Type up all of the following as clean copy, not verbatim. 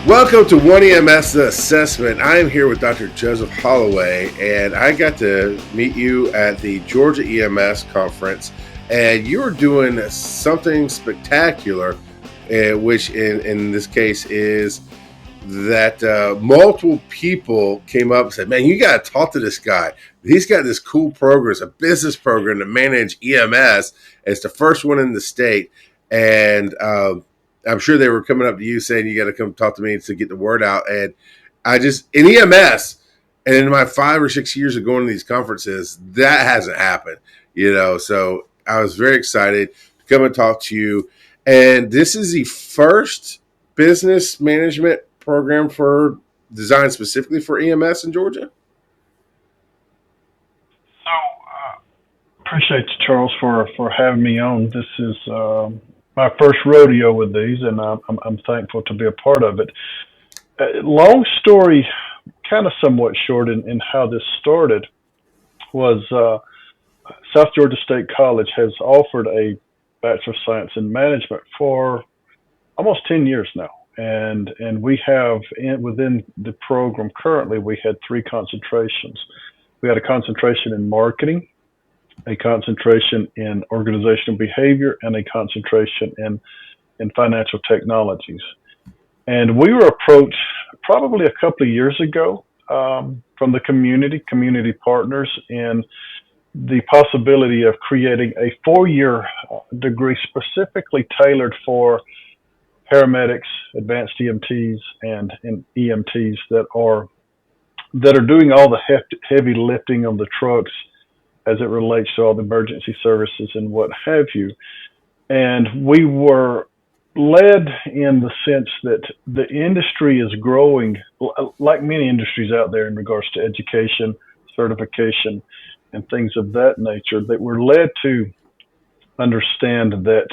Welcome to One EMS Assessment. I am here with Dr. Joseph Holloway, and I got to meet you at the Georgia EMS Conference, and you were doing something spectacular, which in this case is that multiple people came up and said, man, you got to talk to this guy. He's got this cool program. It's a business program to manage EMS. It's the first one in the state, and I'm sure they were coming up to you saying, you got to come talk to me to get the word out. And I just, in EMS, and in my 5 or 6 years of going to these conferences, that hasn't happened, so I was very excited to come and talk to you. And this is the first business management program designed specifically for EMS in Georgia. Appreciate you, Charles, for having me on. This is my first rodeo with these, and I'm thankful to be a part of it. Long story, kind of somewhat short in how this started, was South Georgia State College has offered a Bachelor of Science in Management for almost 10 years now. And we have, within the program currently, we had 3 concentrations. We had a concentration in marketing, a concentration in organizational behavior, and a concentration in financial technologies. And we were approached probably a couple of years ago from the community partners, in the possibility of creating a 4-year degree specifically tailored for paramedics, advanced EMTs, and EMTs that are doing all the heavy lifting on the trucks as it relates to all the emergency services and what have you. And we were led in the sense that the industry is growing, like many industries out there in regards to education, certification, and things of that nature, that we're led to understand that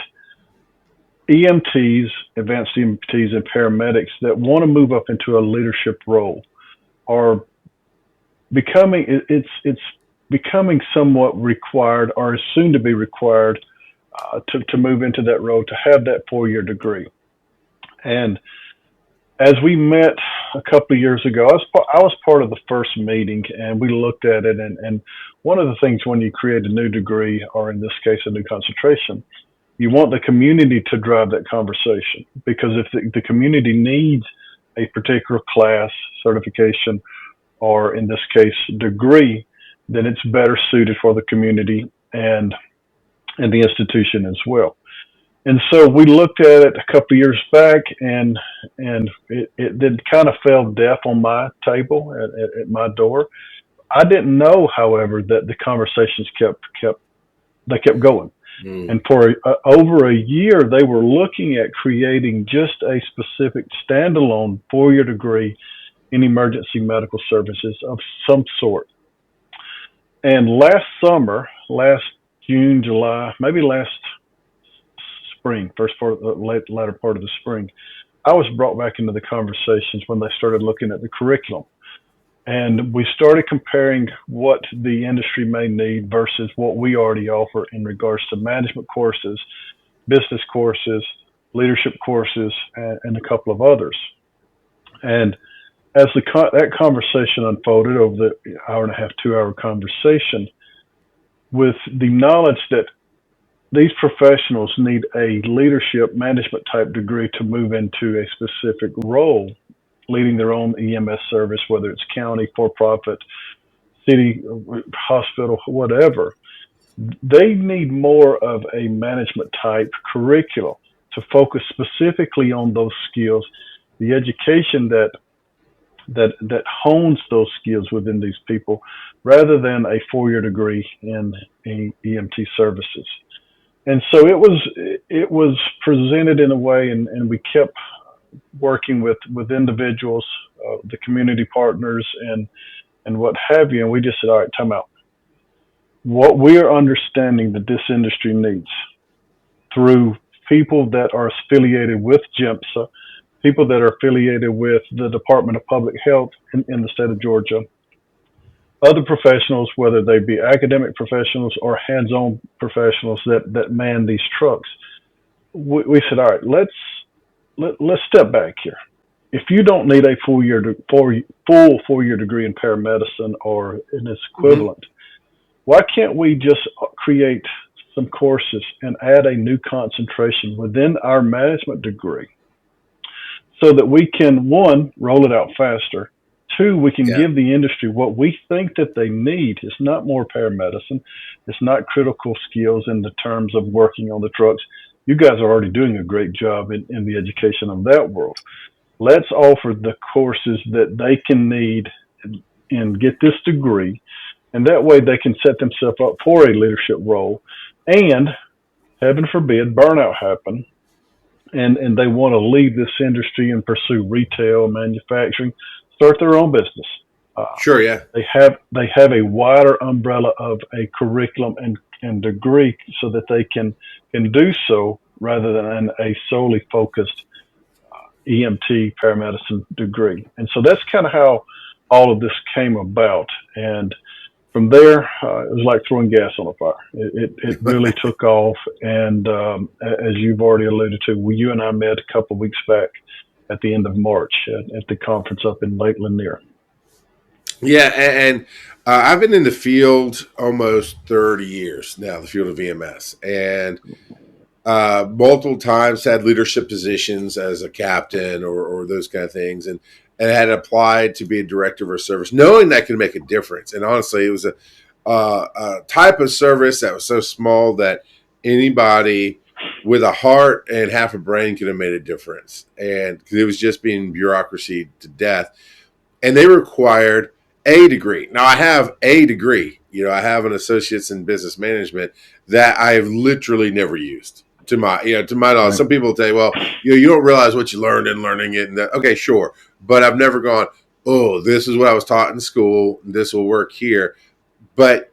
EMTs, advanced EMTs, and paramedics that want to move up into a leadership role are becoming, it's becoming somewhat required, or is soon to be required, to move into that role, to have that 4-year degree. And as we met a couple of years ago, I was part of the first meeting, and we looked at it. And one of the things when you create a new degree, or in this case, a new concentration, you want the community to drive that conversation, because if the community needs a particular class, certification, or in this case, degree, then it's better suited for the community and the institution as well. And so we looked at it a couple of years back, and it did kind of fell deaf on my table at my door. I didn't know, however, that the conversations kept going. And for over a year, they were looking at creating just a specific standalone 4-year degree in emergency medical services of some sort. And last summer, last June, July, maybe last spring, latter part of the spring, I was brought back into the conversations when they started looking at the curriculum. And we started comparing what the industry may need versus what we already offer in regards to management courses, business courses, leadership courses, and a couple of others. And as that conversation unfolded over the hour and a half, 2-hour conversation, with the knowledge that these professionals need a leadership management type degree to move into a specific role, leading their own EMS service, whether it's county, for-profit, city, hospital, whatever, they need more of a management type curriculum to focus specifically on those skills, the education that hones those skills within these people, rather than a 4-year degree in EMT services. And so it was presented in a way, and we kept working with individuals, the community partners, and what have you. And we just said, all right, time out. What we are understanding that this industry needs, through people that are affiliated with GEMSA, people that are affiliated with the Department of Public Health in the state of Georgia, other professionals, whether they be academic professionals or hands-on professionals that man these trucks, we said, all right, let's step back here. if you don't need a full 4 year degree in paramedicine or in its Hmm. equivalent, why can't we just create some courses and add a new concentration within our management degree so that we can, one, roll it out faster. Two, we can Yeah. give the industry what we think that they need. It's not more paramedicine. It's not critical skills in the terms of working on the trucks. You guys are already doing a great job in the education of that world. Let's offer the courses that they can need and get this degree. And that way they can set themselves up for a leadership role. And heaven forbid, burnout happen and they want to leave this industry and pursue retail, manufacturing, start their own business. Uh, Sure. Yeah. they have a wider umbrella of a curriculum and degree so that they can do so rather than a solely focused EMT paramedicine degree. And so that's kind of how all of this came about. And from there, it was like throwing gas on a fire. It really took off. And as you've already alluded to, you and I met a couple of weeks back at the end of March at the conference up in Lake Lanier. Yeah, and I've been in the field almost 30 years now, the field of EMS, and multiple times had leadership positions as a captain or those kind of things, and had applied to be a director of a service, knowing that could make a difference. And honestly, it was a type of service that was so small that anybody with a heart and half a brain could have made a difference, and it was just being bureaucracy to death. And they required a degree. Now I have a degree. I have an associate's in business management that I've literally never used to my knowledge. Right. Some people say, well, you don't realize what you learned in learning it. And okay, sure, but I've never gone, oh, this is what I was taught in school. This will work here. But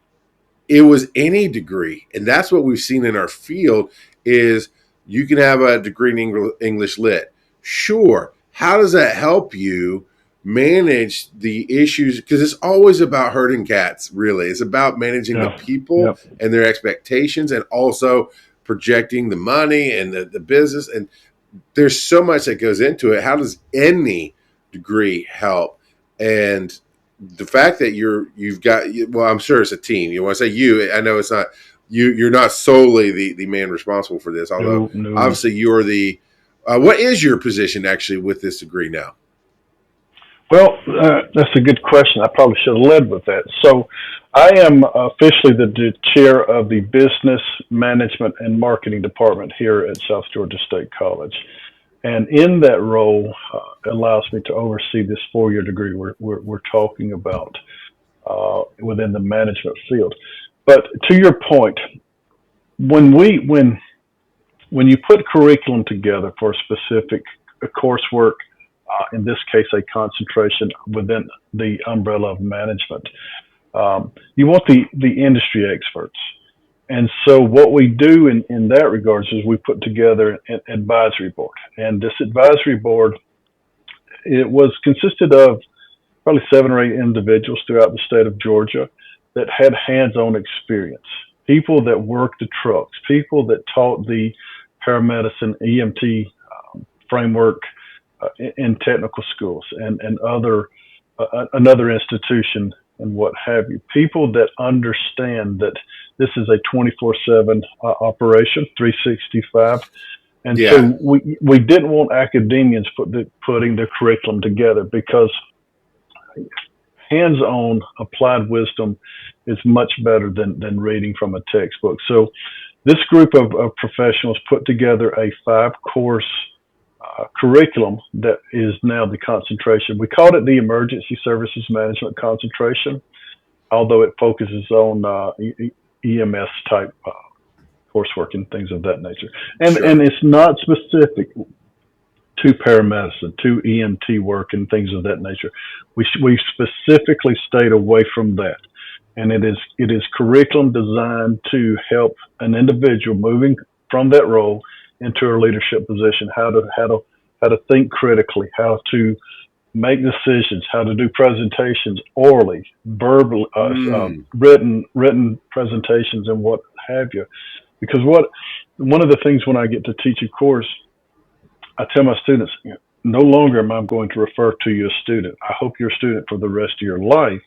it was any degree, and that's what we've seen in our field is you can have a degree in English lit. Sure. How does that help you manage the issues? Because it's always about herding cats, really. It's about managing the Yeah. people Yep. and their expectations and also projecting the money and the business. And there's so much that goes into it. How does any degree help? And the fact that you've got, well, I'm sure it's a team. You want to say you? I know it's not you. You're not solely the man responsible for this. Although No, no. obviously you're the. What is your position actually with this degree now? Well, that's a good question. I probably should have led with that. So, I am officially the chair of the Business Management and Marketing Department here at South Georgia State College. And in that role, allows me to oversee this 4 year degree we're talking about within the management field. But to your point, when when you put curriculum together for a specific coursework, in this case, a concentration within the umbrella of management, you want the industry experts. And so what we do in that regards is we put together an advisory board. And this advisory board, it was consisted of probably 7 or 8 individuals throughout the state of Georgia that had hands-on experience, people that worked the trucks, people that taught the paramedicine EMT framework in technical schools and other another institution and what have you. People that understand that this is a 24/7 operation, 365. And Yeah, so we didn't want academians putting the curriculum together because hands-on applied wisdom is much better than reading from a textbook. So this group of professionals put together a 5 course curriculum that is now the concentration. We called it the Emergency Services Management concentration, although it focuses on EMS type coursework and things of that nature. And sure. it's not specific to paramedicine, to EMT work and things of that nature. We specifically stayed away from that. And it is curriculum designed to help an individual moving from that role into a leadership position, how to think critically, how to make decisions, how to do presentations orally, verbal, Mm, written presentations, and what have you. Because one of the things when I get to teach a course, I tell my students, no longer am I going to refer to you as student. I hope you're a student for the rest of your life,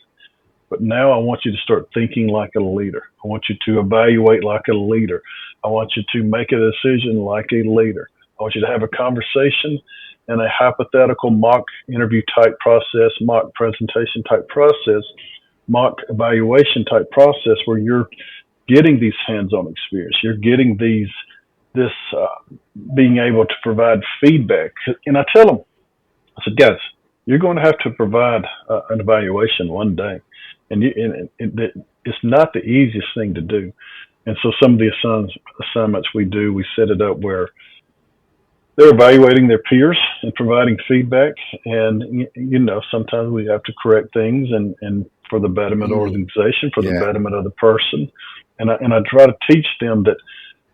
but now I want you to start thinking like a leader. I want you to evaluate like a leader. I want you to make a decision like a leader. I want you to have a conversation and a hypothetical mock interview type process, mock presentation type process, mock evaluation type process where you're getting these hands-on experience. You're getting this being able to provide feedback. And I tell them, I said, guys, you're going to have to provide an evaluation one day, it's not the easiest thing to do. And so some of the assignments we do, we set it up where they're evaluating their peers and providing feedback. And sometimes we have to correct things, and for the betterment of the organization, for the betterment of the person. And I try to teach them that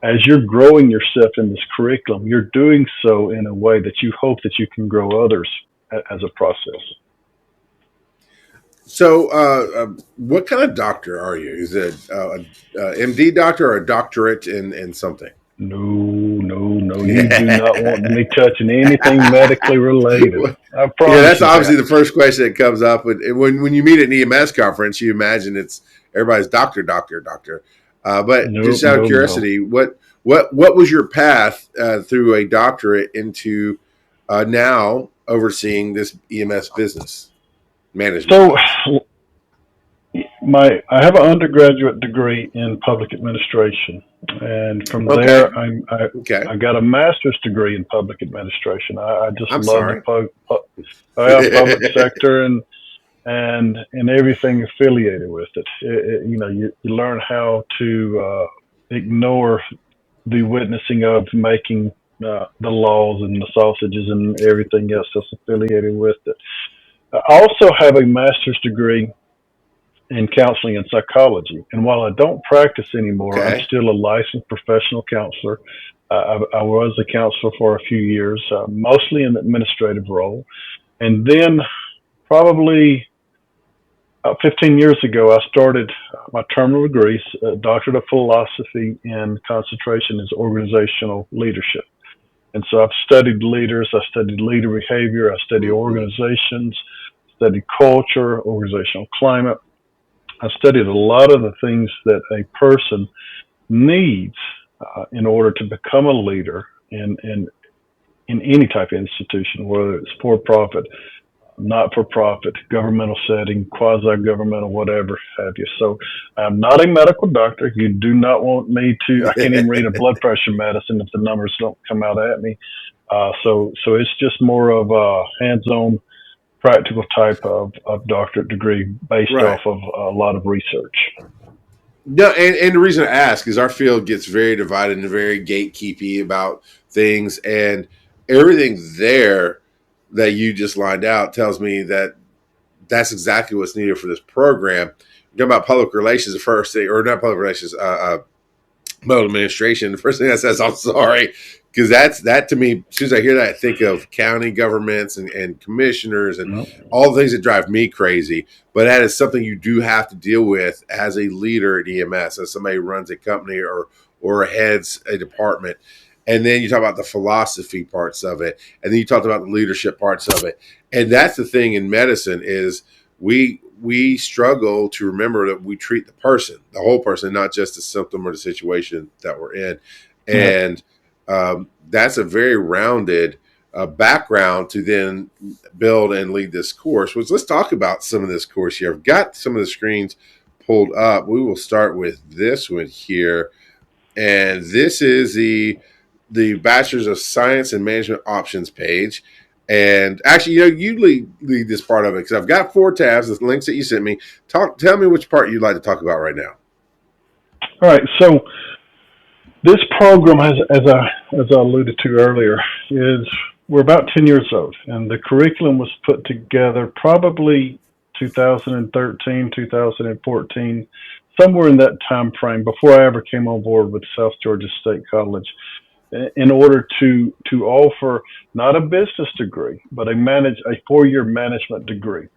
as you're growing yourself in this curriculum, you're doing so in a way that you hope that you can grow others as a process. So, what kind of doctor are you? Is it a MD doctor or a doctorate in something? No. You do not want me touching anything medically related. I promise. Yeah, that's obviously the first question that comes up. When you meet at an EMS conference, you imagine it's everybody's doctor. But just out of curiosity, what was your path through a doctorate into now overseeing this EMS business management? So, I have an undergraduate degree in public administration, and from there, I got a master's degree in public administration. I just love the public sector and everything affiliated with it. You learn how to ignore the witnessing of making the laws and the sausages and everything else that's affiliated with it. I also have a master's degree in counseling and psychology. And while I don't practice anymore, I'm still a licensed professional counselor. I was a counselor for a few years, mostly in the administrative role. And then probably 15 years ago, I started my terminal degree, Doctorate of Philosophy, and concentration is organizational leadership. And so I've studied leaders, I studied leader behavior, I studied organizations, studied culture, organizational climate. I studied a lot of the things that a person needs in order to become a leader in any type of institution, whether it's for-profit, not-for-profit, governmental setting, quasi-governmental, whatever have you. So I'm not a medical doctor. You do not want me to, I can't even read a blood pressure medicine if the numbers don't come out at me. So it's just more of a hands-on, practical type of doctorate degree based off of a lot of research. No, and the reason I ask is our field gets very divided and very gatekeepy about things, and everything there that you just lined out tells me that that's exactly what's needed for this program. You're talking about public relations, the first thing, or not public relations, medical administration. The first thing that says, I'm sorry, because that to me, as soon as I hear that, I think of county governments and commissioners and all the things that drive me crazy. But that is something you do have to deal with as a leader at EMS, as somebody who runs a company or heads a department. And then you talk about the philosophy parts of it, and then you talked about the leadership parts of it. And that's the thing in medicine is we struggle to remember that we treat the person, the whole person, not just the symptom or the situation that we're in. And that's a very rounded background to then build and lead this course. Which let's talk about some of this course here. I've got some of the screens pulled up. We will start with this one here. And this is the Bachelor of Science and Management options page. And actually, you lead this part of it because I've got 4 tabs, the links that you sent me. Tell me which part you'd like to talk about right now. All right. So this program, as I alluded to earlier, we're about 10 years old, and the curriculum was put together probably 2013, 2014, somewhere in that time frame before I ever came on board with South Georgia State College, in order to offer not a business degree, but a 4-year management degree.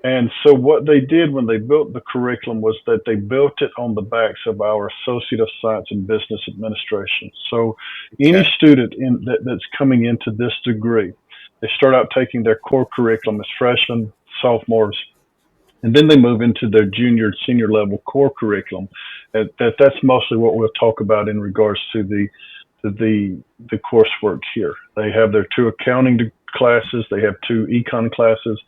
And so what they did when they built the curriculum was that they built it on the backs of our Associate of Science in Business Administration. So any student that's coming into this degree, They start out taking their core curriculum as freshmen, sophomores, and then they move into their junior, senior level core curriculum. That's mostly what we'll talk about in regards to the coursework here. They have their 2 accounting classes, they have 2 econ classes,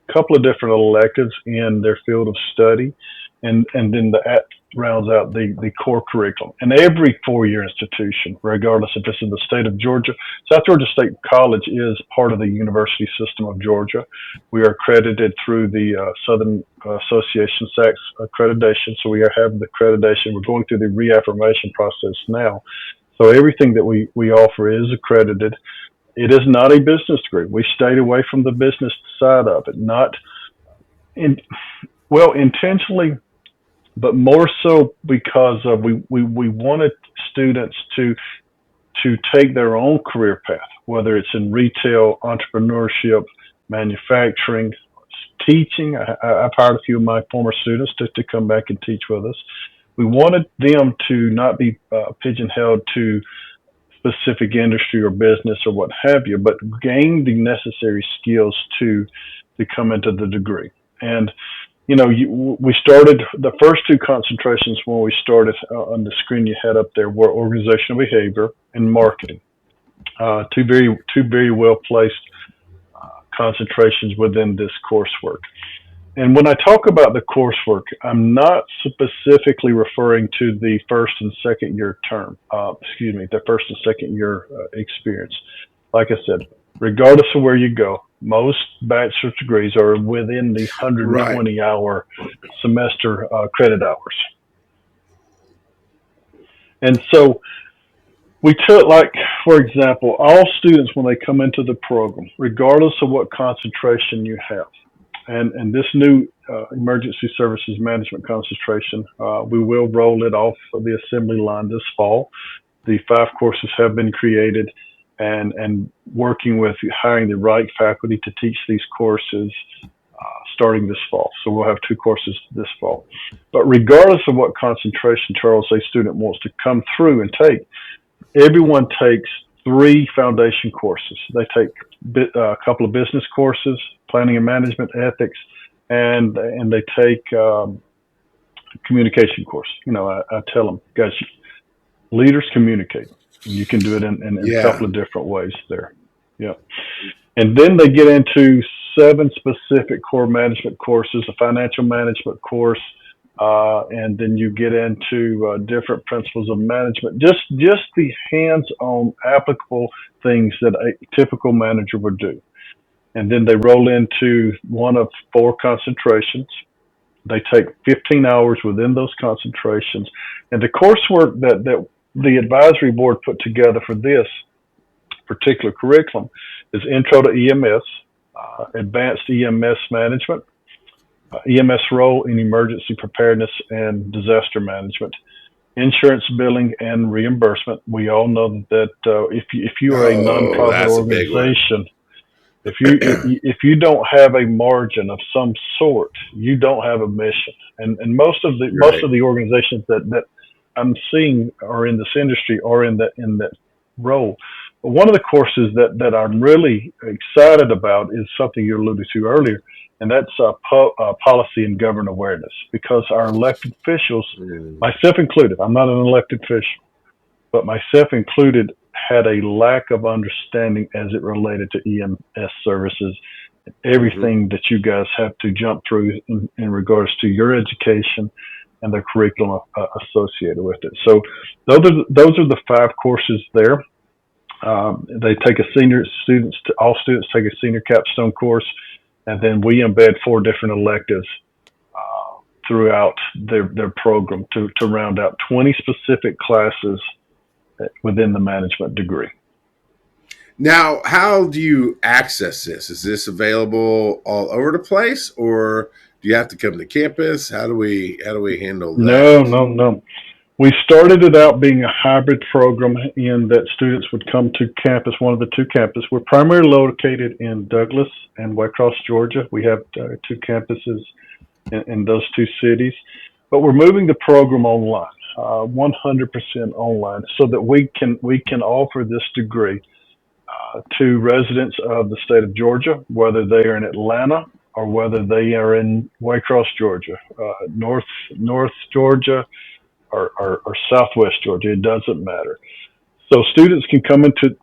a couple of different electives in their field of study, and then that rounds out the core curriculum. And every 4-year institution, regardless if it's in the state of Georgia, South Georgia State College is part of the university system of Georgia. We are accredited through the Southern Association SACS accreditation, so we have the accreditation. We're going through the reaffirmation process now. So everything that we offer is accredited. It is not a business degree. We stayed away from the business side of it, intentionally, but more so because we wanted students to take their own career path, whether it's in retail, entrepreneurship, manufacturing, teaching. I've hired a few of my former students to come back and teach with us. We wanted them to not be pigeonholed to specific industry or business or what have you, but gain the necessary skills to come into the degree. And we started the first 2 concentrations when we started on the screen you had up there were organizational behavior and marketing. Two very well placed concentrations within this coursework. And when I talk about the coursework, I'm not specifically referring to the first and second year the first and second year experience. Like I said, regardless of where you go, most bachelor's degrees are within the 120-hour semester credit hours. And so we took, for example, all students when they come into the program, regardless of what concentration you have, and this new emergency services management concentration, we will roll it off of the assembly line this fall. The 5 courses have been created, and working with hiring the right faculty to teach these courses starting this fall. So we'll have 2 courses this fall. But regardless of what concentration, Charles, a student wants to come through and take, everyone takes 3 foundation courses. They take a couple of business courses, planning and management, ethics, and they take communication course. I tell them, guys, leaders communicate. You can do it in a couple of different ways there. Yeah. And then they get into 7 specific core management courses, a financial management course, and then you get into different principles of management, just the hands-on applicable things that a typical manager would do. And then they roll into one of 4 concentrations. They take 15 hours within those concentrations. And the coursework that the advisory board put together for this particular curriculum is Intro to EMS, Advanced EMS Management, EMS Role in Emergency Preparedness and Disaster Management, Insurance Billing and Reimbursement. We all know that if you are a nonprofit organization, if you don't have a margin of some sort, you don't have a mission. And most of the organizations that I'm seeing are in this industry or in that role. But one of the courses that I'm really excited about is something you alluded to earlier, and that's policy and government awareness. Because our elected officials, myself included, I'm not an elected official, but myself included, had a lack of understanding as it related to EMS services, everything that you guys have to jump through in regards to your education and the curriculum associated with it. So those are the 5 courses there. They take all students take a senior capstone course, and then we embed 4 different electives throughout their program to round out 20 specific classes within the management degree. Now, how do you access this? Is this available all over the place, or do you have to come to campus? How do we handle that? No. We started it out being a hybrid program in that students would come to campus, one of the 2 campuses. We're primarily located in Douglas and Waycross, Georgia. We have 2 campuses in those 2 cities, but we're moving the program online, 100% online, so that we can offer this degree to residents of the state of Georgia, whether they are in Atlanta or whether they are in Waycross, Georgia, North Georgia, or Southwest Georgia. It doesn't matter. So students can come into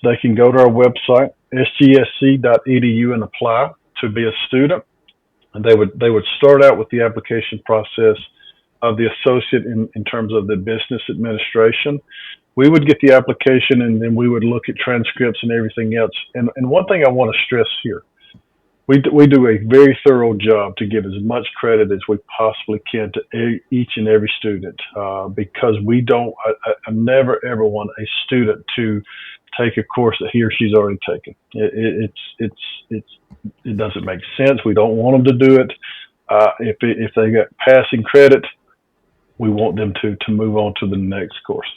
they can go to our website, sgsc.edu, and apply to be a student. And they would start out with the application process of the associate in terms of the business administration. We would get the application, and then we would look at transcripts and everything else. And one thing I want to stress here, we do a very thorough job to give as much credit as we possibly can to each and every student, because we don't. I never ever want a student to take a course that he or she's already taken. It doesn't make sense. We don't want them to do it. If they got passing credit, we want them to move on to the next course.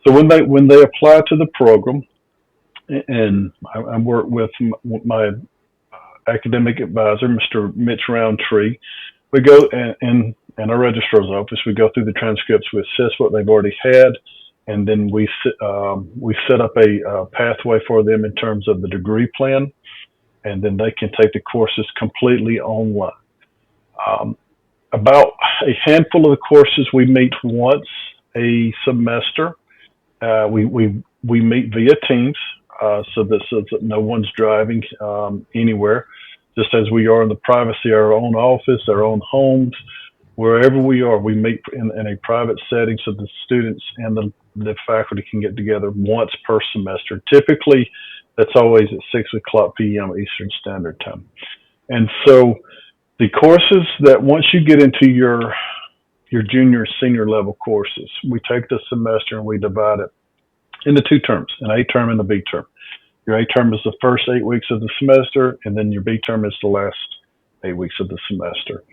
So when they apply to the program, and I work with my academic advisor, Mr. Mitch Roundtree, we go in our registrar's office. We go through the transcripts. We assess what they've already had, and then we set up a pathway for them in terms of the degree plan, and then they can take the courses completely online. About a handful of the courses we meet once a semester. We meet via Teams, so that no one's driving anywhere. Just as we are in the privacy of our own office, our own homes, wherever we are, we meet in a private setting so the students and the faculty can get together once per semester. Typically, that's always at 6:00 p.m. Eastern Standard Time. And so the courses that once you get into your junior, senior level courses, we take the semester and we divide it into two terms, an A term and a B term. Your A term is the first 8 weeks of the semester, and then your B term is the last 8 weeks of the semester.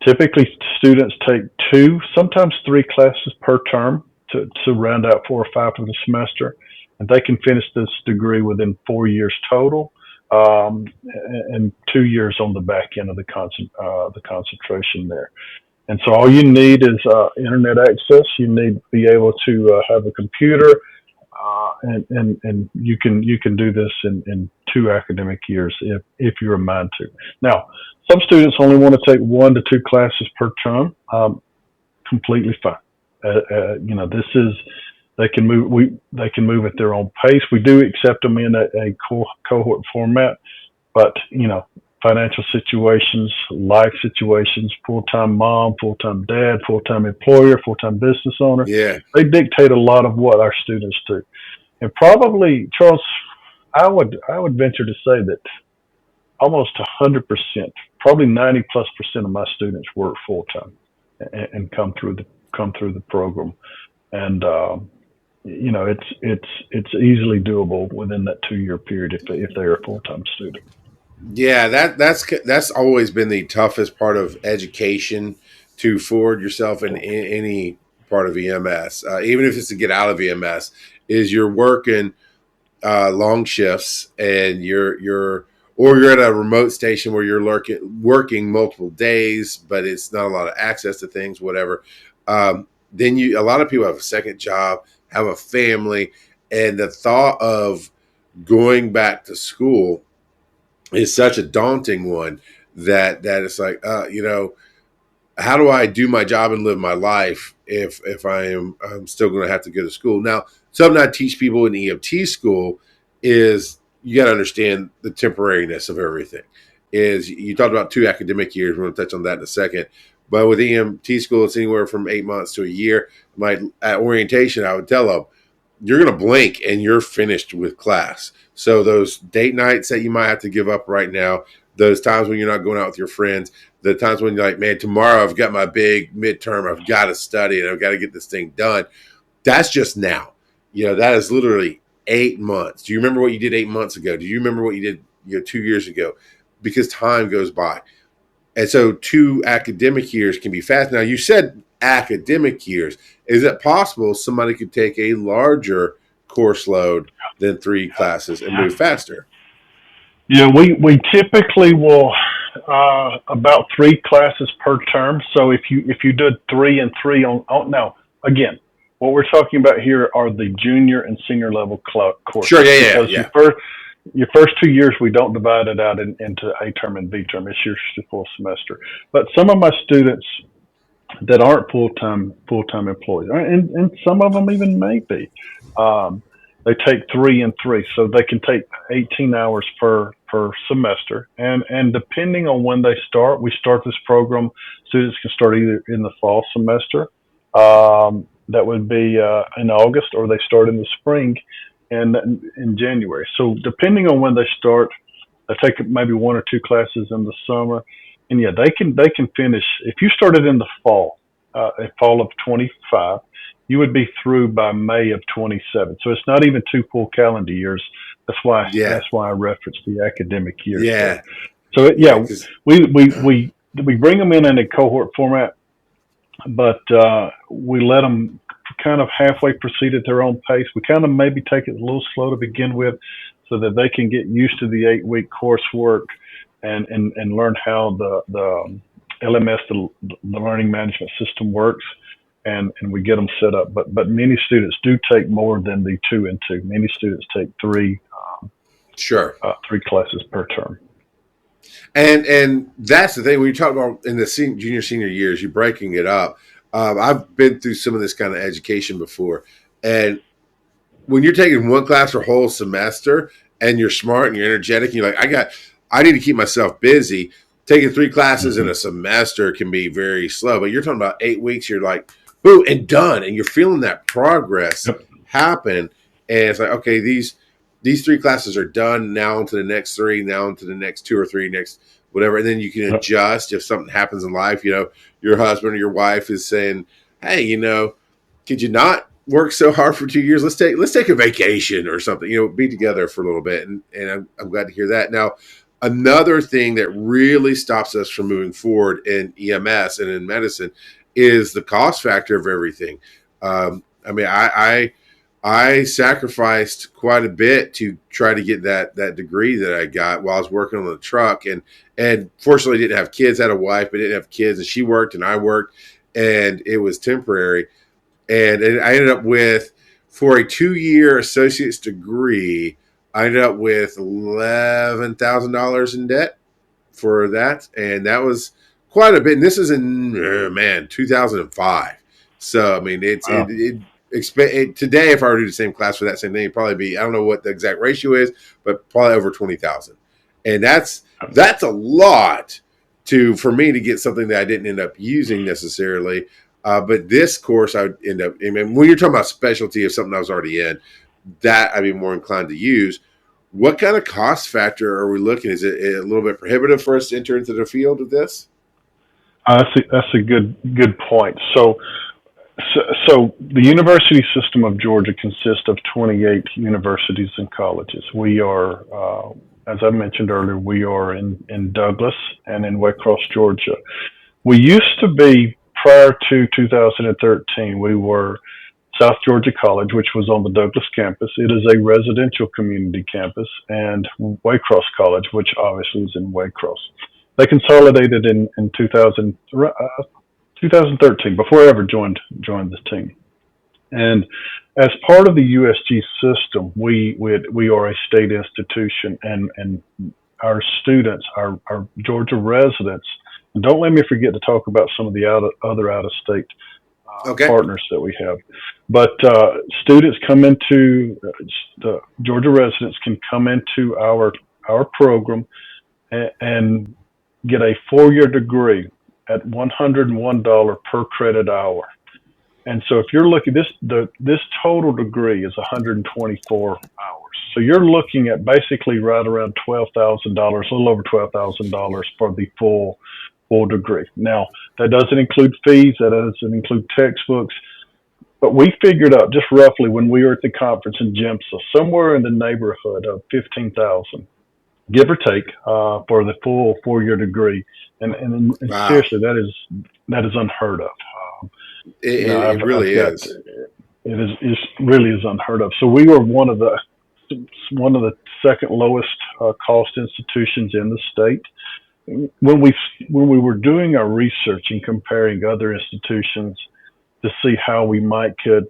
Typically, students take 2, sometimes 3 classes per term to round out 4 or 5 of the semester, and they can finish this degree within 4 years total, and 2 years on the back end of the concentration there. And so all you need is internet access. You need to be able to have a computer, and you can do this in 2 academic years if you're a mind to. Now, some students only want to take 1 to 2 classes per term. Completely fine. This is they can move at their own pace. We do accept them in a cohort format, but financial situations, life situations, full-time mom, full-time dad, full-time employer, full-time business owner. Yeah. They dictate a lot of what our students do. And probably, Charles, I would venture to say that almost 100%, probably 90+% of my students work full-time and come through the program. And, it's easily doable within that 2-year period if they're a full-time student. Yeah, that's always been the toughest part of education, to forward yourself in any part of EMS, even if it's to get out of EMS, is you're working long shifts, and you're at a remote station where you're working multiple days, but it's not a lot of access to things, whatever. Then a lot of people have a second job, have a family, and the thought of going back to school is such a daunting one that it's like, how do I do my job and live my life if I'm still going to have to go to school? Now, something I teach people in EMT school is you got to understand the temporariness of everything. Is you talked about 2 academic years. We're going to touch on that in a second. But with EMT school, it's anywhere from 8 months to a year. At orientation, I would tell them, you're going to blink and you're finished with class. So those date nights that you might have to give up right now, those times when you're not going out with your friends, the times when you're like, man, tomorrow I've got my big midterm, I've got to study and I've got to get this thing done. That's just now. That is literally 8 months. Do you remember what you did 8 months ago? Do you remember what you did 2 years ago? Because time goes by. And so 2 academic years can be fast. Now, you said academic years. Is it possible somebody could take a larger course load than 3 classes and move faster? Yeah, we typically will about 3 classes per term. So if you did 3 and 3 on now, again, What we're talking about here are the junior and senior level Sure. courses, Yeah. because Yeah. your first 2 years we don't divide it out into A term and B term. It's your full semester. But some of my students that aren't full time employees, and some of them even may be. Um, they take 3 and 3, so they can take 18 hours per semester, and depending on when they start, we start this program. Students can start either in the fall semester, that would be in August, or they start in the spring, and in January. So depending on when they start, they take maybe 1 or 2 classes in the summer, and yeah, they can finish. If you started in the fall of 25, you would be through by May of 27. So it's not even 2 full calendar years. That's why Yeah. I referenced the academic years there. Yeah. So Yeah. Because we bring them in a cohort format, but we let them kind of halfway proceed at their own pace. We kind of maybe take it a little slow to begin with, so that they can get used to the 8-week coursework, and learn how the LMS, the learning management system, works, and we get them set up. But many students do take more than the 2 and 2. Many students take sure. 3 classes per term. And that's the thing when you talk about in the junior senior years, you're breaking it up. I've been through some of this kind of education before, and when you're taking one class for a whole semester and you're smart and you're energetic, and you're like, I need to keep myself busy. Taking 3 classes in a semester can be very slow, but you're talking about 8 weeks. You're like, boom, and done, and you're feeling that progress happen. And it's like, okay, these 3 classes are done. Now into the next 3. Now into the next 2 or 3. Next whatever, and then you can adjust if something happens in life. Your husband or your wife is saying, hey, could you not work so hard for 2 years? Let's take a vacation or something. Be together for a little bit, and I'm glad to hear that. Now, another thing that really stops us from moving forward in EMS and in medicine is the cost factor of everything. I mean, I sacrificed quite a bit to try to get that degree that I got while I was working on the truck, and fortunately didn't have kids. I had a wife, but didn't have kids, and she worked and I worked, and it was temporary. And I ended up with, for a 2-year associate's degree, I ended up with $11,000 in debt for that. And that was quite a bit. And this is in, 2005. So, I mean, Wow. today, if I were to do the same class for that same thing, it'd probably be, I don't know what the exact ratio is, but probably over 20,000. And that's a lot for me to get something that I didn't end up using necessarily. But this course, I would end up, I mean, when you're talking about specialty of something I was already in, that I'd be more inclined to use. What kind of cost factor are we looking? Is it a little bit prohibitive for us to enter into the field of this? That's a good point. So the university system of Georgia consists of 28 universities and colleges. We are, as I mentioned earlier, we are in Douglas and in Waycross, Georgia. We used to be, prior to 2013, we were South Georgia College, which was on the Douglas campus. It is a residential community campus, and Waycross College, which obviously is in Waycross. They consolidated in 2013, before I ever joined the team. And as part of the USG system, we are a state institution, and our students, our Georgia residents, and don't let me forget to talk about some of the other out-of-state partners that we have. But students come into the Georgia residents can come into our program and get a 4-year degree at $101 per credit hour. And so if you're looking, this total degree is 124 hours. So you're looking at basically right around $12,000, a little over $12,000 for the full degree. Now, that doesn't include fees, that doesn't include textbooks, but we figured out just roughly when we were at the conference in GEMSA, somewhere in the neighborhood of $15,000, give or take, for the full 4-year degree. And Wow. Seriously, that is unheard of. It really is. It really is unheard of. So we were one of the second lowest cost institutions in the state. When we were doing our research and comparing other institutions, to see how we could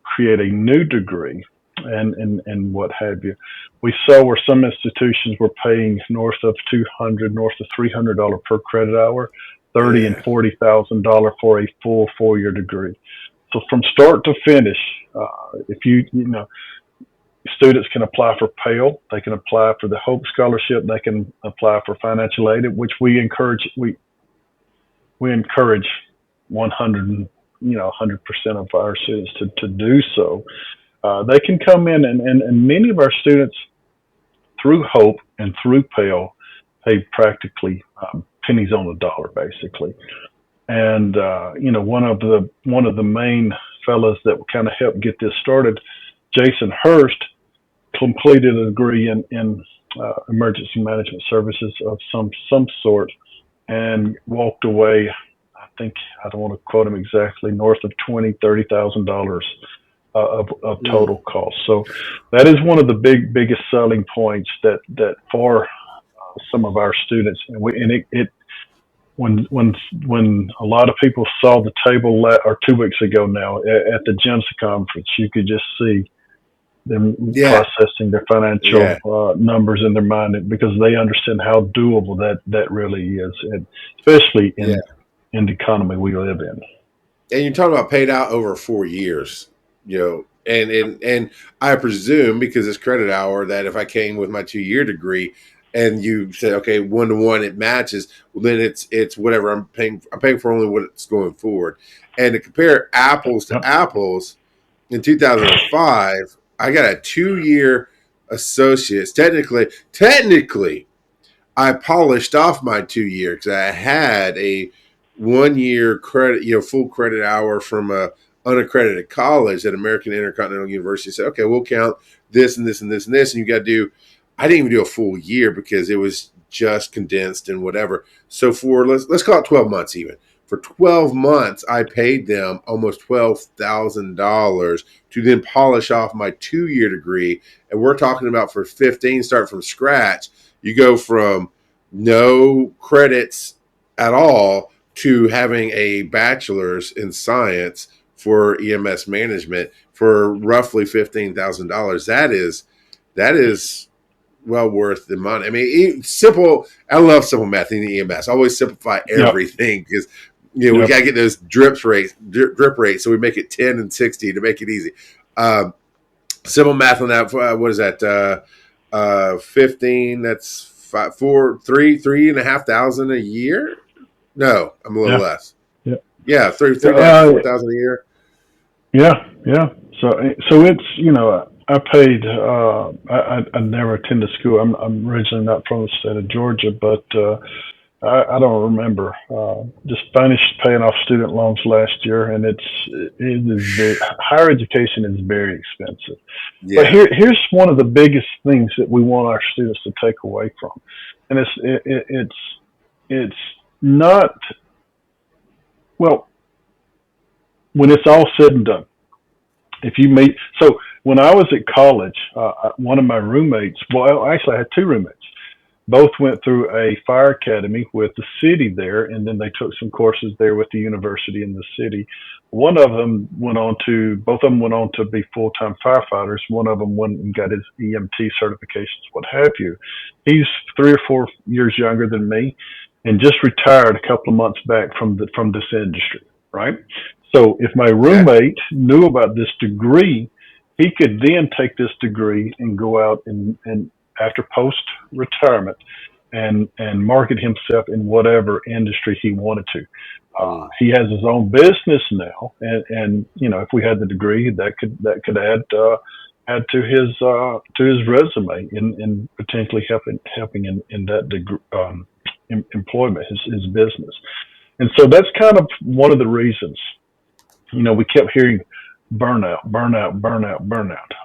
create a new degree and what have you. We saw where some institutions were paying north of $300 per credit hour, $30 and $40,000 for a full 4-year degree. So from start to finish, if you know, students can apply for Pell, they can apply for the Hope Scholarship, they can apply for financial aid, which we encourage. We encourage 100% of our students to do so. They can come in, and many of our students through Hope and through Pell pay practically pennies on the dollar, basically. And one of the main fellows that kind of helped get this started, Jason Hurst, completed a degree in emergency management services of some sort, and walked away. I don't want to quote him exactly, north of $30,000 of total cost. So that is one of the biggest selling points that for some of our students, when a lot of people saw the table or 2 weeks ago now at the GEMS conference, you could just see them processing their financial numbers in their mind, because they understand how doable that really is, and especially in the economy we live in. And you're talking about paid out over 4 years, and I presume, because it's credit hour, that if I came with my 2-year degree and you said, okay, 1-to-1, it matches, well, then it's whatever I'm paying for, only what it's going forward. And to compare apples to apples, in 2005, I got a 2-year associate's. Technically, I polished off my 2-year because I had a 1-year credit, full credit hour from a unaccredited college at American Intercontinental University. Said, okay, we'll count this and this and this and this, and you got to do. I didn't even do a full year because it was just condensed and whatever. So for let's call it 12 months even. For 12 months, I paid them almost $12,000 to then polish off my 2-year degree. And we're talking about for 15, start from scratch. You go from no credits at all to having a bachelor's in science for EMS management for roughly $15,000. That is well worth the money. I mean, simple. I love simple math in the EMS. I always simplify everything because we got to get those drip rates. So we make it 10 and 60 to make it easy. Simple math on that. What is that? 15. That's 3,500 a year. No, I'm a little less. Yeah, 4,000 a year. Yeah. So it's I paid. I never attended school. I'm originally not from the state of Georgia, but I don't remember. Just finished paying off student loans last year, and higher education is very expensive. Yeah. But here's one of the biggest things that we want our students to take away from, and it's not, well, when it's all said and done. So when I was at college, one of my roommates, actually I had 2 roommates. Both went through a fire academy with the city there, and then they took some courses there with the university in the city. Both of them went on to be full-time firefighters. One of them went and got his EMT certifications, what have you. He's 3 or 4 years younger than me, and just retired a couple of months back from this industry, right? So if my roommate knew about this degree, he could then take this degree and go out and after post-retirement and market himself in whatever industry he wanted to. He has his own business now, and if we had the degree, that could add to his resume in potentially helping in that degree, employment, his business. And so that's kind of one of the reasons. We kept hearing burnout.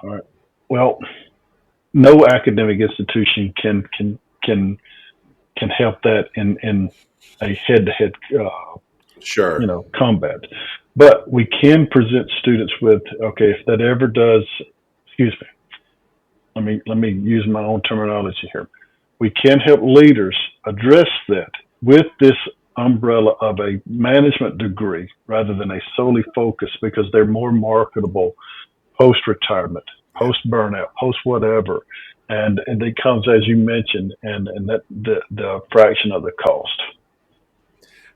All right. Well, no academic institution can help that in a head-to-head combat. But we can present students with, okay, if that ever does, let me use my own terminology here. We can help leaders address that with this umbrella of a management degree rather than a solely focus, because they're more marketable post retirement, post burnout, post whatever. And it comes, as you mentioned, and that the fraction of the cost.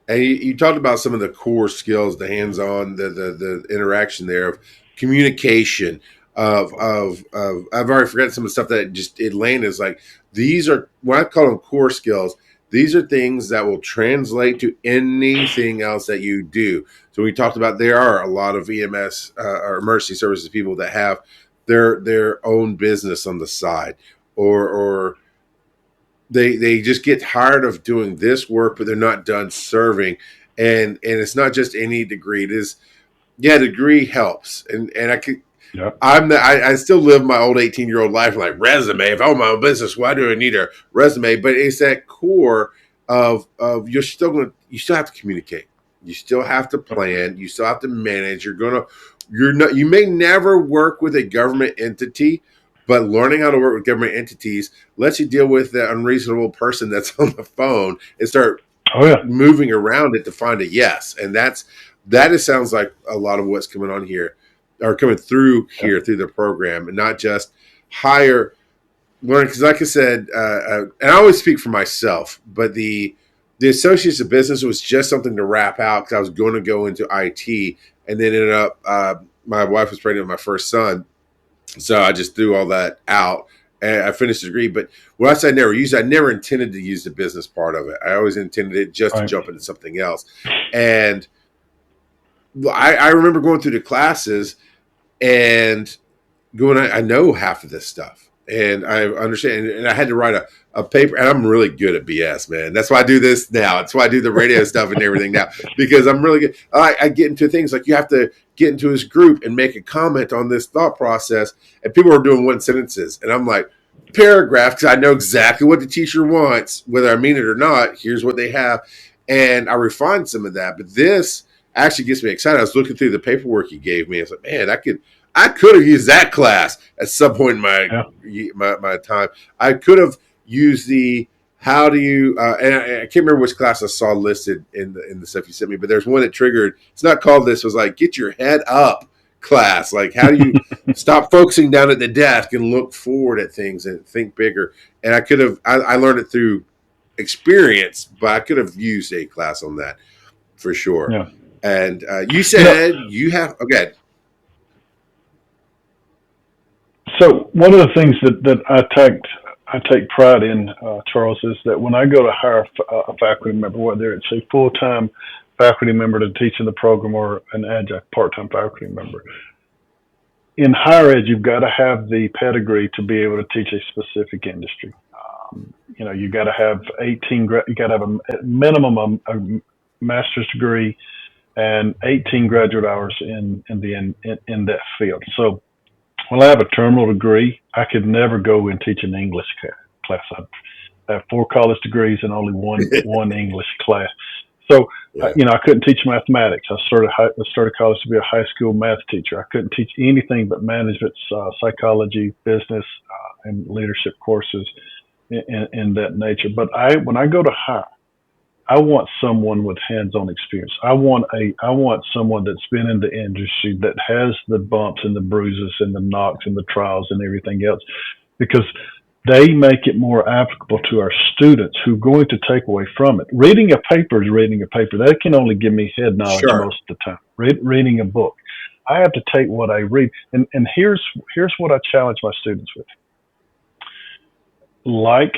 And you talked about some of the core skills, the hands-on, the interaction there of communication, of I've already forgotten some of the stuff that just it landed is like these are when I call them core skills. These are things that will translate to anything else that you do. So we talked about there are a lot of EMS or emergency services people that have their own business on the side, or they just get tired of doing this work, but they're not done serving. And it's not just any degree. It is, yeah, degree helps. And I could Yep. I still live my old 18-year-old life like resume. If I own my own business, why do I need a resume? But it's that core of you still have to communicate. You still have to plan. You still have to manage. You may never work with a government entity, but learning how to work with government entities lets you deal with the unreasonable person that's on the phone and start Oh yeah. moving around it to find a yes. And that is sounds like a lot of what's coming on here or coming through Yep. here through the program, and not just hire learn. Because like I said, and I always speak for myself, but the associates of business was just something to wrap out because I was going to go into IT, and then ended up my wife was pregnant with my first son, so I just threw all that out and I finished the degree. But when I say I never used it, I never intended to use the business part of it. I always intended it just to Right. jump into something else. And I remember going through the classes and going, I know half of this stuff and I understand. And I had to write a paper, and I'm really good at BS, man. That's why I do this now. That's why I do the radio stuff and everything now, because I'm really good. I get into things like you have to get into this group and make a comment on this thought process, and people are doing one sentences, and I'm like, paragraph, because I know exactly what the teacher wants, whether I mean it or not. Here's what they have, and I refined some of that. But this actually gets me excited. I was looking through the paperwork you gave me. I was like, man, I could have used that class at some point in Yeah. my time. I could have used the how do you and I can't remember which class I saw listed in the stuff you sent me, but there's one that triggered. It's not called this. It was like get your head up class. Like how do you stop focusing down at the desk and look forward at things and think bigger? And I learned it through experience, but I could have used a class on that for sure. Yeah. And you You know, said you have okay. so one of the things that I take pride in, Charles, is that when I go to hire a faculty member, whether it's a full time faculty member to teach in the program or an adjunct part time faculty member, in higher ed, you've got to have the pedigree to be able to teach a specific industry. You got to have you got to have a minimum of a master's degree and 18 graduate hours in that field. So, well, I have a terminal degree. I could never go and teach an English class. I have 4 college degrees and only one English class. So, Yeah. I couldn't teach mathematics. I started college to be a high school math teacher. I couldn't teach anything but management, psychology, business, and leadership courses in that nature. But when I go to hire, I want someone with hands-on experience. I want someone that's been in the industry, that has the bumps and the bruises and the knocks and the trials and everything else, because they make it more applicable to our students who are going to take away from it. Reading a paper is reading a paper. That can only give me head knowledge Sure. most of the time. Reading a book, I have to take what I read. And here's what I challenge my students with. Like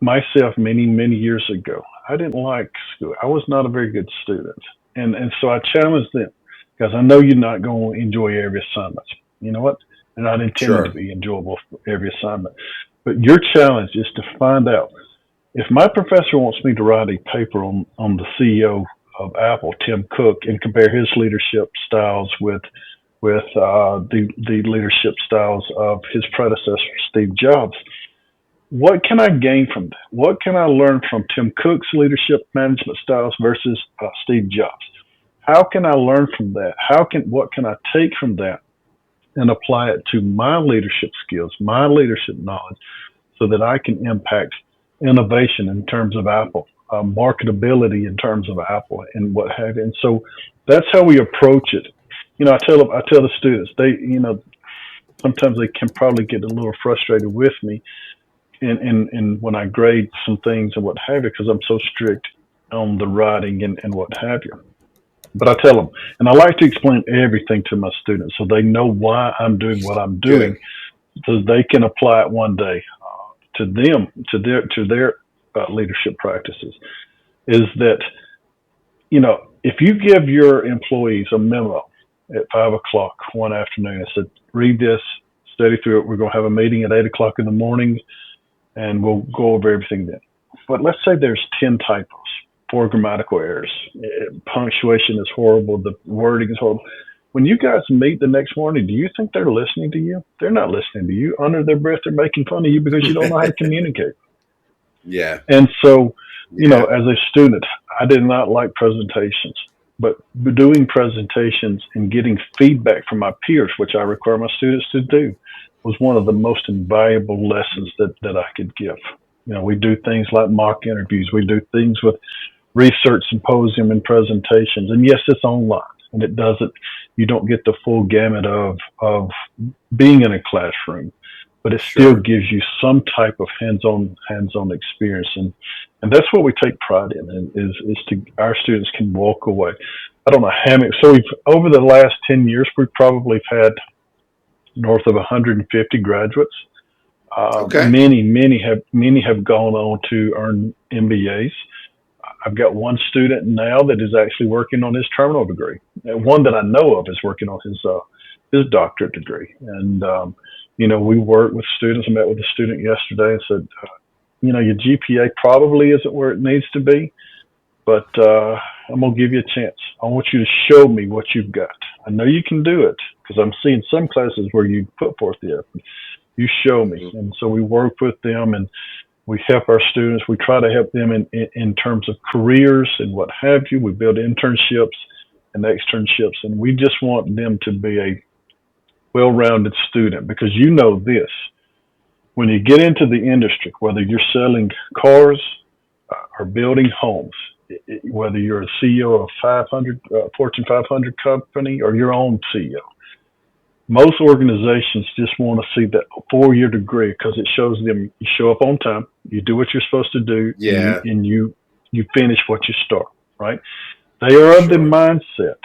myself many years ago, I didn't like school. I was not a very good student. And so I challenged them, because I know you're not going to enjoy every assignment. You know what? They're not intended to Sure. be enjoyable for every assignment. But your challenge is to find out, if my professor wants me to write a paper on the CEO of Apple, Tim Cook, and compare his leadership styles with the leadership styles of his predecessor, Steve Jobs, what can I gain from that? What can I learn from Tim Cook's leadership management styles versus Steve Jobs? How can I learn from that? What can I take from that and apply it to my leadership skills, my leadership knowledge, so that I can impact innovation in terms of Apple marketability in terms of Apple and what have you. And so that's how we approach it. I tell the students, sometimes they can probably get a little frustrated with me in when I grade some things and what have you, because I'm so strict on the writing and what have you. But I tell them, and I like to explain everything to my students so they know why I'm doing what I'm doing, Good. so they can apply it one day to them, to their leadership practices. Is that if you give your employees a memo at 5 o'clock one afternoon and said, read this, study through it. We're going to have a meeting at 8 o'clock in the morning, and we'll go over everything then. But let's say there's 10 typos, 4 grammatical errors, punctuation is horrible, the wording is horrible. When you guys meet the next morning, do you think they're listening to you? They're not listening to you. Under their breath, they're making fun of you because you don't know how to communicate. Yeah. And so, as a student, I did not like presentations, but doing presentations and getting feedback from my peers, which I require my students to do, was one of the most invaluable lessons that I could give. We do things like mock interviews. We do things with research symposium and presentations. And yes, it's online, and you don't get the full gamut of being in a classroom, but it still gives you some type of hands-on experience. And that's what we take pride in, is to our students can walk away. I don't know how many. So over the last 10 years, we've probably had north of 150 graduates. Okay. Many have gone on to earn MBAs. I've got one student now that is actually working on his terminal degree. And one that I know of is working on his doctorate degree. And we work with students. I met with a student yesterday and said, your GPA probably isn't where it needs to be, but I'm going to give you a chance. I want you to show me what you've got. I know you can do it, because I'm seeing some classes where you put forth the effort. You show me. Mm-hmm. And so we work with them, and we help our students. We try to help them in terms of careers and what have you. We build internships and externships, and we just want them to be a well-rounded student, because this. When you get into the industry, whether you're selling cars or building homes, whether you're a CEO of 500 Fortune 500 company or your own CEO, most organizations just want to see that 4-year degree, because it shows them you show up on time, you do what you're supposed to do, and you finish what you start, right? They are of the mindset,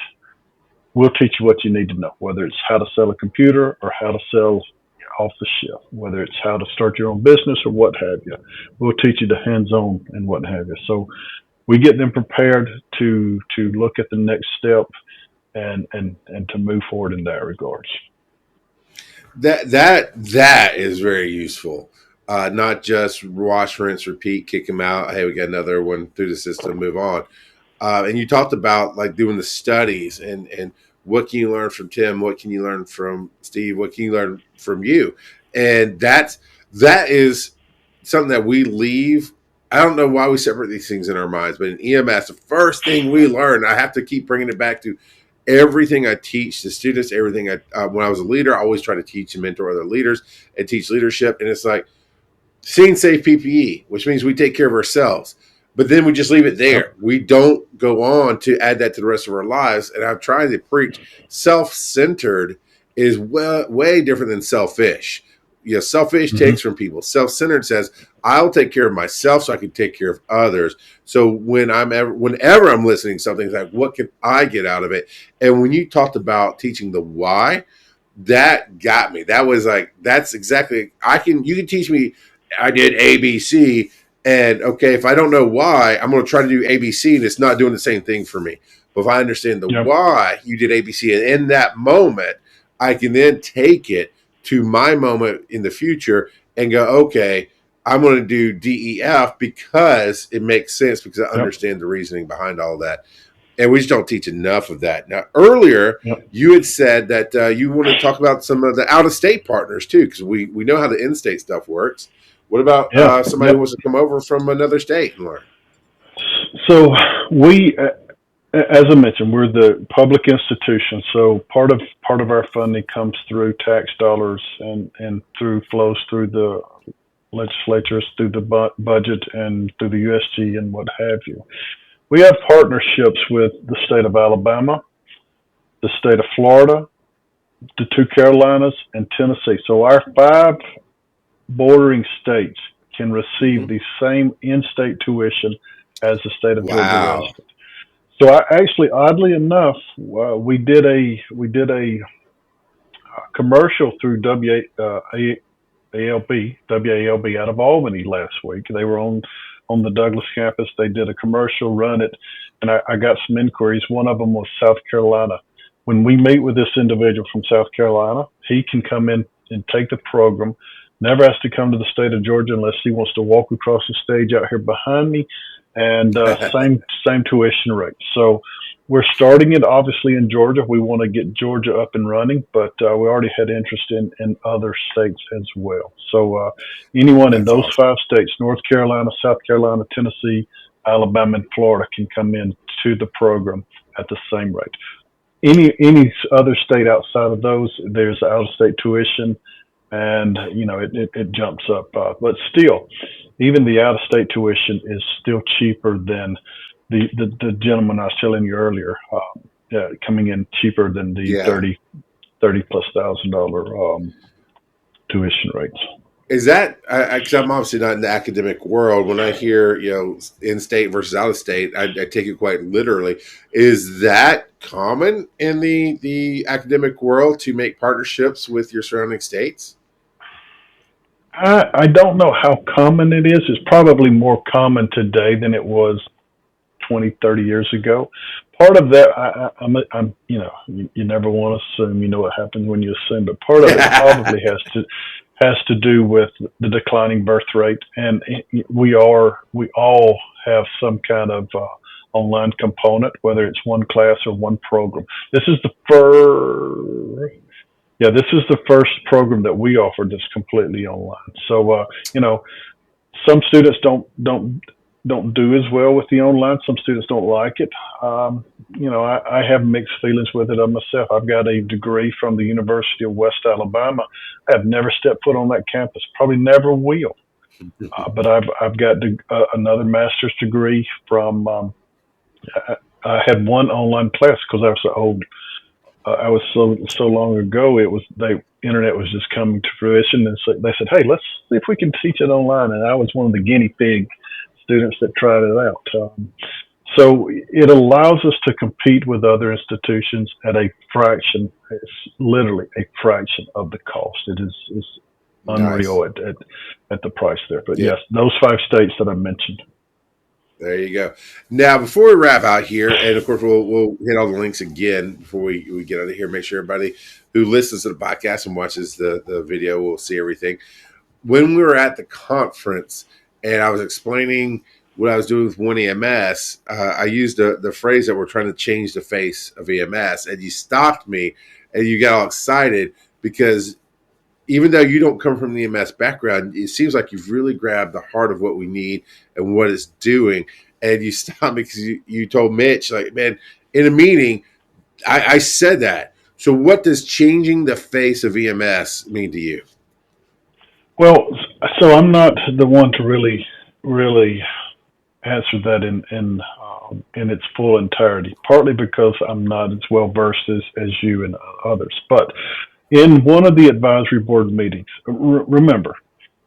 we'll teach you what you need to know, whether it's how to sell a computer or how to sell off the shelf, whether it's how to start your own business or what have you. We'll teach you the hands-on and what have you. So we get them prepared to look at the next step and to move forward in that regards. That is very useful. Not just wash, rinse, repeat, kick them out. Hey, we got another one through the system, move on. And you talked about like doing the studies and what can you learn from Tim? What can you learn from Steve? What can you learn from you? And that is something that we leave. I don't know why we separate these things in our minds, but in EMS, the first thing we learn, I have to keep bringing it back to everything I teach the students, everything when I was a leader, I always try to teach and mentor other leaders and teach leadership. And it's like scene safe PPE, which means we take care of ourselves. But then we just leave it there. Yep. We don't go on to add that to the rest of our lives. And I'm trying to preach self-centered is way different than selfish. Selfish takes from people. Self-centered says, I'll take care of myself so I can take care of others. So whenever I'm listening to something, it's like, what can I get out of it? And when you talked about teaching the why, that got me. That was like, that's exactly, you can teach me, I did ABC. And okay, if I don't know why, I'm going to try to do ABC and it's not doing the same thing for me. But if I understand the why you did ABC, and in that moment, I can then take it to my moment in the future and go, okay, I'm going to do DEF because it makes sense, because I understand the reasoning behind all that. And we just don't teach enough of that. Now, earlier, you had said that you want to talk about some of the out-of-state partners, too, because we know how the in-state stuff works. What about somebody who wants to come over from another state and learn? So we, as I mentioned, we're the public institution. So part of our funding comes through tax dollars and flows through the legislatures through the budget and through the USG and what have you. We have partnerships with the state of Alabama, the state of Florida, the two Carolinas, and Tennessee. So our 5 bordering states can receive Hmm. the same in-state tuition as the state of Georgia Wow. resident. So I actually, oddly enough, we did a commercial through WALB out of Albany last week. They were on the Douglas campus. They did a commercial, run it, and I got some inquiries. One of them was South Carolina. When we meet with this individual from South Carolina, he can come in and take the program. Never has to come to the state of Georgia unless he wants to walk across the stage out here behind me, and same tuition rate. So we're starting it obviously in Georgia. We want to get Georgia up and running, but we already had interest in other states as well. So anyone in That's those awesome. 5 states, North Carolina, South Carolina, Tennessee, Alabama, and Florida, can come in to the program at the same rate. Any other state outside of those, there's out of state tuition, and it jumps up. But still, even the out of state tuition is still cheaper than the gentleman I was telling you earlier, coming in cheaper than the Yeah. 30 plus $1,000 tuition rates. Is that because I'm obviously not in the academic world? When I hear in state versus out of state, I take it quite literally. Is that common in the academic world to make partnerships with your surrounding states? I don't know how common it is. It's probably more common today than it was 20, 30 years ago. Part of that, I'm you never want to assume. You know what happens when you assume, but part of it probably has to do with the declining birth rate, and we all have some kind of online component, whether it's one class or one program. This is the first. Yeah, this is the first program that we offered that's completely online. So, some students don't do as well with the online. Some students don't like it. I have mixed feelings with it myself. I've got a degree from the University of West Alabama. I have never stepped foot on that campus. Probably never will. But I've got another master's degree from. I had one online class because I was so old. I was so long ago. The internet was just coming to fruition, and so they said, "Hey, let's see if we can teach it online." And I was one of the guinea pig students that tried it out. So it allows us to compete with other institutions at a fraction. It's literally a fraction of the cost. It is Nice. unreal at the price there. But Yeah. yes, those 5 states that I mentioned. There you go. Now, before we wrap out here, and of course, we'll hit all the links again before we get out of here. Make sure everybody who listens to the podcast and watches the video will see everything. When we were at the conference and I was explaining what I was doing with One EMS, I used the phrase that we're trying to change the face of EMS, and you stopped me and you got all excited because even though you don't come from the EMS background, it seems like you've really grabbed the heart of what we need and what it's doing. And you stopped me because you told Mitch, like, man, in a meeting, I said that. So, what does changing the face of EMS mean to you? Well, so I'm not the one to really answer that in its full entirety. Partly because I'm not as well versed as you and others. But in one of the advisory board meetings, remember,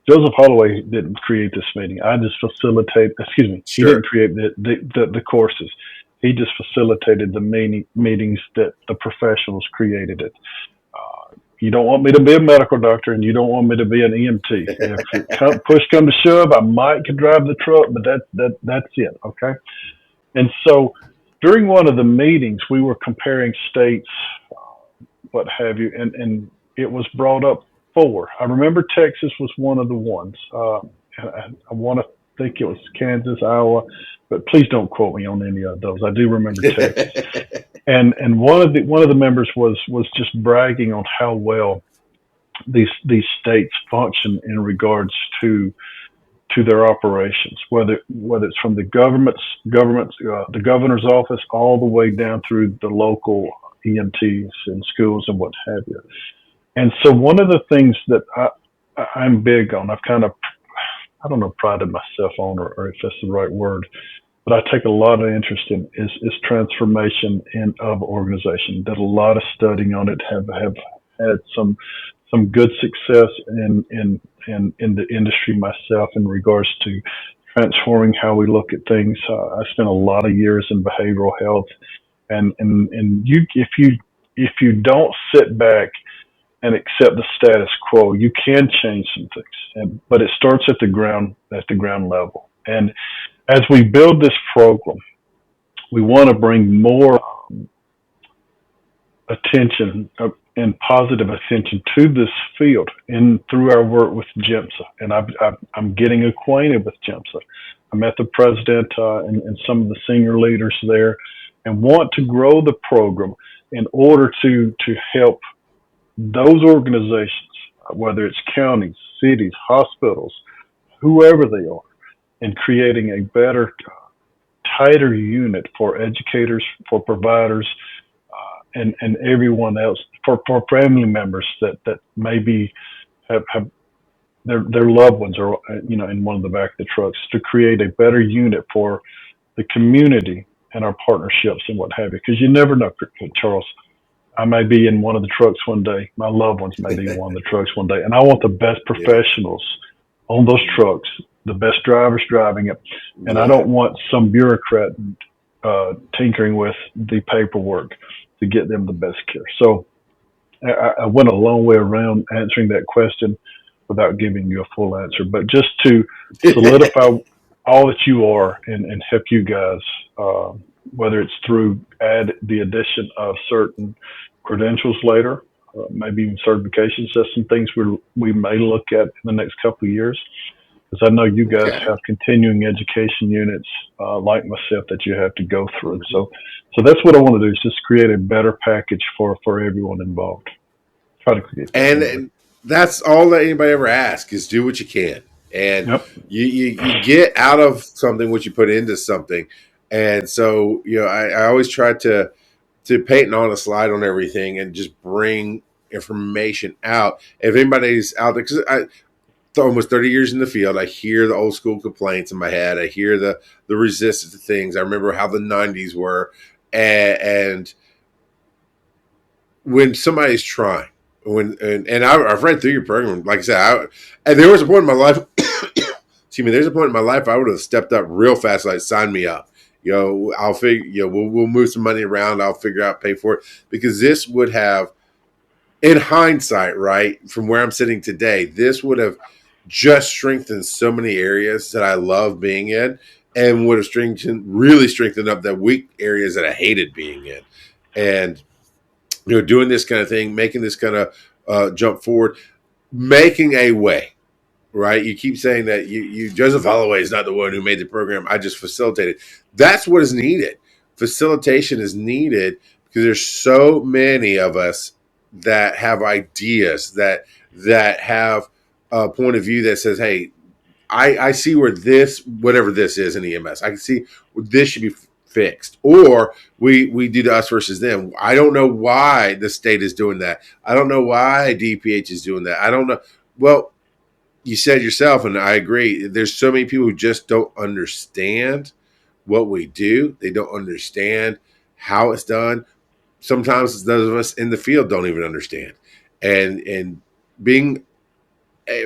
Joseph Holloway didn't create this meeting. I just facilitate. Excuse me, he didn't Sure. create the courses. He just facilitated the meetings that the professionals created it. You don't want me to be a medical doctor, and you don't want me to be an EMT. If push come to shove, I might could drive the truck, but that's it. Okay. And so during one of the meetings, we were comparing states, what have you, and it was brought up 4. I remember Texas was one of the ones. I want to think it was Kansas, Iowa, but please don't quote me on any of those. I do remember Texas, and one of the members was just bragging on how well these states function in regards to their operations, whether it's from the the governor's office, all the way down through the local EMTs and schools and what have you. And so one of the things that I'm big on, I've kind of I don't know, prided myself on, or if that's the right word, but I take a lot of interest in is transformation in of organization. Did a lot of studying on it. Have had some good success in the industry myself in regards to transforming how we look at things. I spent a lot of years in behavioral health, and you if you don't sit back and accept the status quo, you can change some things. But it starts at the ground level. And as we build this program, we want to bring more attention and positive attention to this field and through our work with GEMSA. And I'm getting acquainted with GEMSA. I met the president and some of the senior leaders there, and want to grow the program in order to help those organizations, whether it's counties, cities, hospitals, whoever they are, in creating a better, tighter unit for educators, for providers, and everyone else, for family members that maybe have their loved ones are in one of the back of the trucks, to create a better unit for the community and our partnerships and what have you. Because you never know, Charles. I may be in one of the trucks one day. My loved ones may be in one of the trucks one day. And I want the best professionals on those trucks, the best drivers driving it. And I don't want some bureaucrat tinkering with the paperwork to get them the best care. So I went a long way around answering that question without giving you a full answer. But just to solidify all that you are and help you guys, whether it's through the addition of certain credentials later, maybe even certifications. That's some things we may look at in the next couple of years. Because I know you guys have continuing education units like myself that you have to go through. So that's what I want to do, is just create a better package for everyone involved. Try to create that. And that's all that anybody ever asks, is do what you can. And you get out of something what you put into something. And so, I always try to paint an honest light on everything and just bring information out. If anybody's out there, because I almost 30 years in the field, I hear the old school complaints in my head. I hear the resistance to things. I remember how the 90s were. And when somebody's trying, and I've read through your program, like I said, and there was a point in my life, excuse me, there's a point in my life I would have stepped up real fast, like sign me up. I'll figure, we'll move some money around. I'll figure out, pay for it, because this would have, in hindsight, right, from where I'm sitting today, this would have just strengthened so many areas that I love being in, and would have really strengthened up the weak areas that I hated being in. And, doing this kind of thing, making this kind of jump forward, making a way. Right, you keep saying that you Joseph Holloway is not the one who made the program. I just facilitated. That's what is needed. Facilitation is needed because there's so many of us that have ideas, that have a point of view that says, "Hey, I see where whatever this is in EMS, I can see this should be fixed," or we do the us versus them. I don't know why the state is doing that. I don't know why DPH is doing that. I don't know. Well, you said yourself, and I agree, there's so many people who just don't understand what we do. They don't understand how it's done. Sometimes those of us in the field don't even understand. And being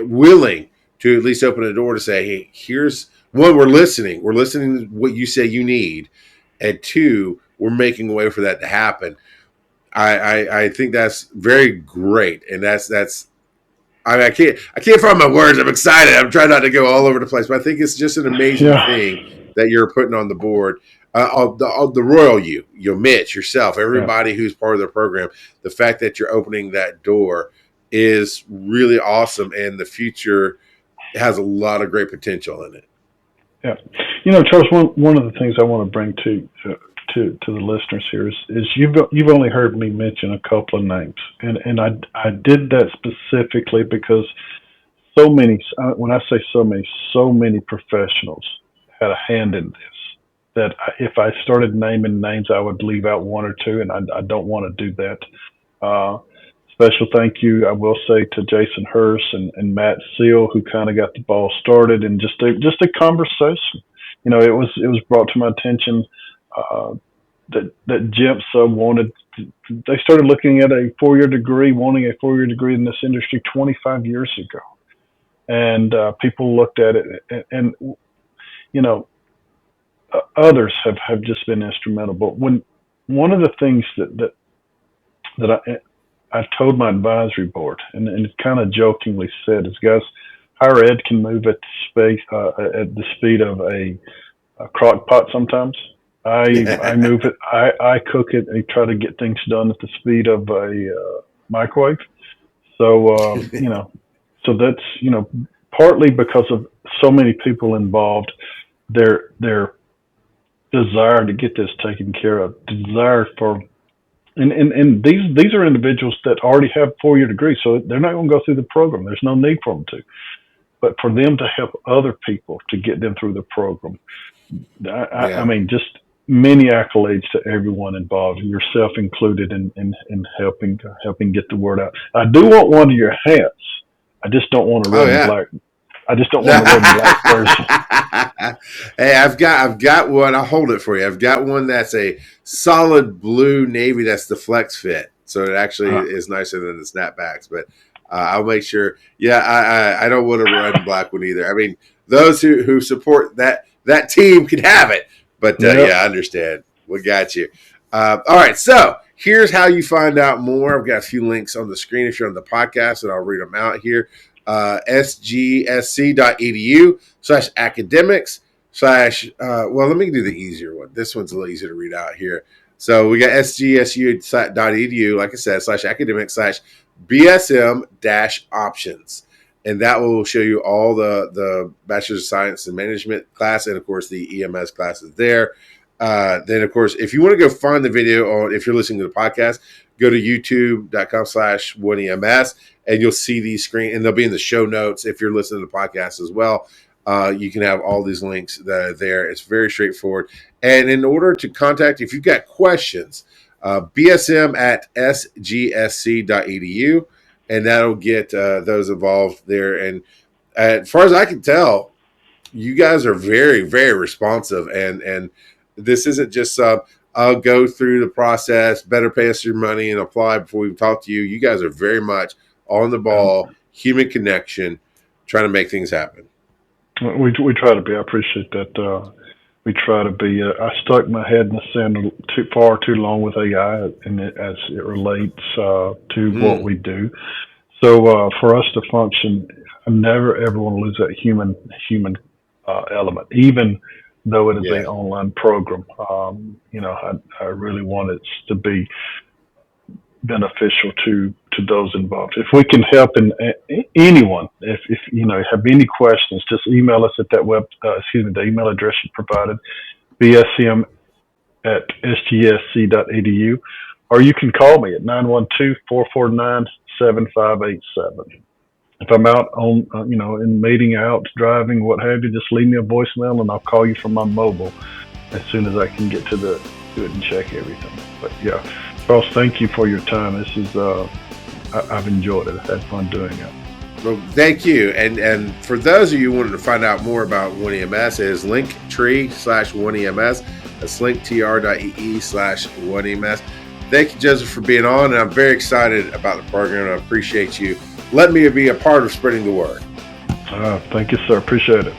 willing to at least open a door to say, hey, here's one, we're listening. We're listening to what you say you need. And two, we're making a way for that to happen. I think that's very great. And that's I can't find my words. I'm excited. I'm trying not to go all over the place, but I think it's just an amazing thing that you're putting on the board. The royal Mitch, yourself, everybody who's part of the program. The fact that you're opening that door is really awesome, and the future has a lot of great potential in it. Yeah, Charles. One of the things I want to bring to the listeners here is you've only heard me mention a couple of names, and I did that specifically because so many, when I say so many professionals had a hand in this, that if I started naming names, I would leave out one or two, and I don't want to do that. Special thank you, I will say, to Jason Hurst and Matt Seal, who kind of got the ball started, and just a conversation. It was brought to my attention that GIMSA wanted. They started looking at a 4-year degree, wanting a 4-year degree in this industry 25 years ago, and people looked at it, and others have just been instrumental. But when one of the things that I told my advisory board, and kind of jokingly said, is, guys, higher ed can move at the speed of a crock pot sometimes. I move it. I cook it and try to get things done at the speed of a microwave. So so that's partly because of so many people involved, their desire to get this taken care of, desire for, and these are individuals that already have 4-year degrees, so they're not going to go through the program. There's no need for them to, but for them to help other people to get them through the program. I mean, just many accolades to everyone involved, yourself included, in helping get the word out. I do want one of your hats. I just don't want a red and black. I just don't want a red and black version. Hey, I've got one. I'll hold it for you. I've got one that's a solid blue navy. That's the flex fit, so it actually is nicer than the snapbacks. But I'll make sure. Yeah, I don't want a red and black one either. I mean, those who support that team can have it. But yeah, I understand. We got you. All right, so here's how you find out more. I've got a few links on the screen if you're on the podcast, and I'll read them out here. sgsc.edu/academics/ well, let me do the easier one. This one's a little easier to read out here. So we got sgsu.edu, like I said, /academics/BSM-options. And that will show you all the Bachelor of Science and Management class, and of course the EMS classes there. Then of course, if you want to go find the video if you're listening to the podcast, go to youtube.com/One EMS, and you'll see these screen, and they'll be in the show notes if you're listening to the podcast as well. You can have all these links that are there. It's very straightforward. And in order to contact, if you've got questions, bsm@sgsc.edu, and that'll get those involved there. And as far as I can tell, you guys are very, very responsive. And this isn't just I'll go through the process, better pay us your money, and apply before we talk to you. You guys are very much on the ball, human connection, trying to make things happen. We try to be. I appreciate that. We try to be. I stuck my head in the sand too long with AI, and as it relates to what we do. So for us to function, I never ever want to lose that human element, even though it is an online program. I really want it to be beneficial to those involved. If we can help anyone, if you have any questions, just email us at that the email address you provided, bsm@sgsc.edu, or you can call me at 912-449-7587. If I'm out on, in meeting, out driving, what have you, just leave me a voicemail and I'll call you from my mobile as soon as I can get to it and check everything. But yeah, Charles, thank you for your time. This is, I've enjoyed it. I've had fun doing it. Well, thank you. And for those of you who wanted to find out more about One EMS, it is linktree/One EMS. That's linktr.ee/One EMS. Thank you, Joseph, for being on. And I'm very excited about the program. And I appreciate you letting me be a part of spreading the word. Thank you, sir. Appreciate it.